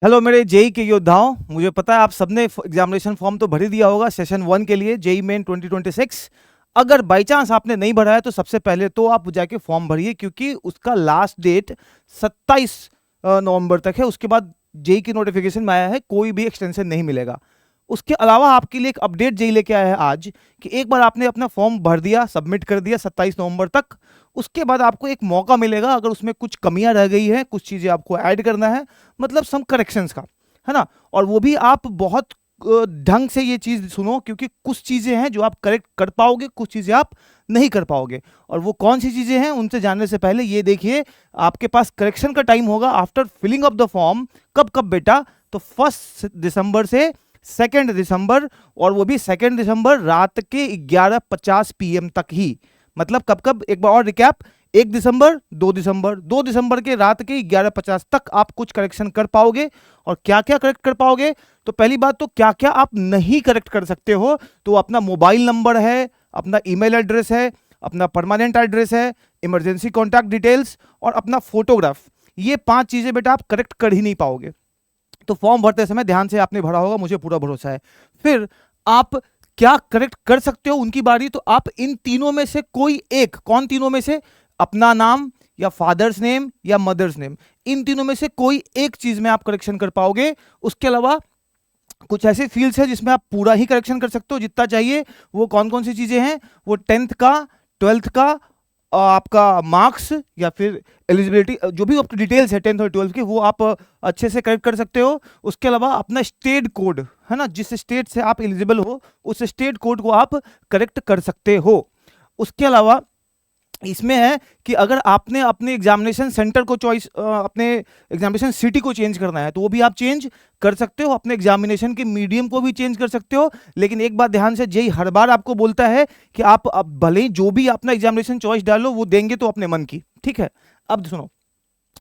Hello मेरे JEE के योद्धाओं, मुझे पता है आप सबने एग्जामिनेशन फॉर्म तो भर ही दिया होगा सेशन 1 के लिए जेई मेन 2026। अगर बाई चांस आपने नहीं भरा है तो सबसे पहले तो आप जाके फॉर्म भरिए, क्योंकि उसका लास्ट डेट 27 नवंबर तक है। उसके बाद जेई की नोटिफिकेशन में आया है कोई भी एक्सटेंशन नहीं मिलेगा। उसके अलावा आपके लिए एक अपडेट जेई लेके आया है आज कि एक बार आपने अपना फॉर्म भर दिया, सबमिट कर दिया 27 नवंबर तक, उसके बाद आपको एक मौका मिलेगा, अगर उसमें कुछ कमियां रह गई है, कुछ चीजें आपको ऐड करना है, मतलब सम करेक्शंस का, है ना। और वो भी आप बहुत ढंग से ये चीज सुनो, क्योंकि कुछ चीजें हैं जो आप करेक्ट कर पाओगे, कुछ चीजें आप नहीं कर पाओगे। और वो कौन सी चीजें हैं उनसे जानने से पहले ये देखिए, आपके पास करेक्शन का टाइम होगा after filling of the form. कब कब बेटा? तो 1 दिसंबर से 2 दिसंबर, और वो भी 2 दिसंबर रात के 11:50 PM तक ही। मतलब कब कब, एक बार और रिकैप, 1 दिसंबर, 2 दिसंबर, 2 दिसंबर के रात के 11:50 तक आप कुछ करेक्शन कर पाओगे। और क्या क्या करेक्ट कर पाओगे? तो पहली बात तो क्या क्या आप नहीं करेक्ट कर सकते हो, तो अपना मोबाइल नंबर है, अपना ईमेल एड्रेस है, अपना परमानेंट एड्रेस है, इमरजेंसी कॉन्टैक्ट डिटेल्स और अपना फोटोग्राफ। ये 5 चीजें बेटा आप करेक्ट कर ही नहीं पाओगे। तो फॉर्म भरते समय ध्यान से आपने भरा होगा, मुझे पूरा भरोसा है। फिर आप क्या करेक्ट कर सकते हो, उनकी बारी। तो आप इन तीनों में से कोई एक, कौन तीनों में से? अपना नाम या फादर्स नेम या मदर्स नेम, इन तीनों में से कोई एक चीज में आप करेक्शन कर पाओगे। उसके अलावा कुछ ऐसे फील्ड्स है जिसमें आप पूरा ही करेक्शन कर सकते हो जितना चाहिए। वो कौन कौन सी चीजें हैं? वो 10th का, 12th का, आपका मार्क्स या फिर एलिजिबिलिटी, जो भी आपकी डिटेल्स है 10th और 12th की, वो आप अच्छे से करेक्ट कर सकते हो। उसके अलावा अपना स्टेट कोड है ना, जिस स्टेट से आप एलिजिबल हो उस स्टेट कोड को आप करेक्ट कर सकते हो। उसके अलावा इसमें है कि अगर आपने अपने एग्जामिनेशन सेंटर को चॉइस, अपने एग्जामिनेशन सिटी को चेंज करना है तो वो भी आप चेंज कर सकते हो। अपने एग्जामिनेशन के मीडियम को भी चेंज कर सकते हो। लेकिन एक बात ध्यान से, जेई हर बार आपको बोलता है कि आप अब भले ही जो भी अपना एग्जामिनेशन चॉइस डालो वो देंगे तो अपने मन की, ठीक है। अब सुनो,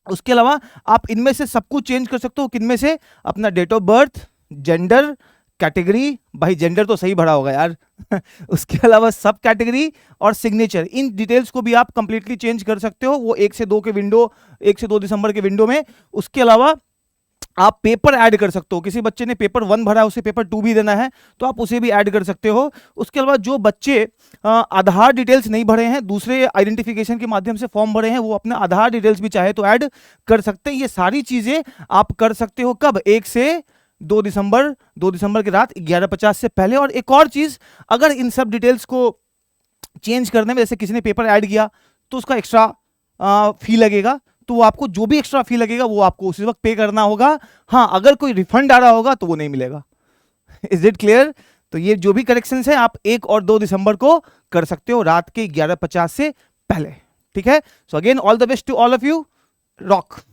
उसके अलावा आप इनमें से सब कुछ चेंज कर सकते हो। किनमें से? अपना date of birth, gender, category, भाई जेंडर तो सही भरा होगा यार उसके अलावा सब कैटेगरी और सिग्नेचर, इन डिटेल्स को भी आप कंप्लीटली चेंज कर सकते हो, वो 1 से 2 के विंडो, 1 से 2 दिसंबर के विंडो में। उसके अलावा आप पेपर ऐड कर सकते हो। किसी बच्चे ने पेपर 1 भरा है, उसे पेपर 2 भी देना है तो आप उसे भी ऐड कर सकते हो। उसके अलावा जो बच्चे आधार डिटेल्स नहीं भरे हैं, दूसरे आइडेंटिफिकेशन के माध्यम से फॉर्म भरे हैं, वो अपना आधार डिटेल्स भी चाहे तो ऐड कर सकते हैं। ये सारी चीजें आप कर सकते हो कब? 1 से 2 दिसंबर, 2 दिसंबर की रात 11:50 से पहले। और एक और चीज, अगर इन सब डिटेल्स को चेंज करने में, जैसे किसी ने पेपर ऐड किया तो उसका एक्स्ट्रा फी लगेगा, तो वो आपको जो भी एक्स्ट्रा फी लगेगा वो आपको उसी वक्त पे करना होगा। हाँ, अगर कोई रिफंड आ रहा होगा तो वो नहीं मिलेगा। Is it clear? तो ये जो भी करेक्शन है आप 1 और 2 दिसंबर को कर सकते हो रात के 11:50 से पहले, ठीक है। So again all the best to all of you, rock.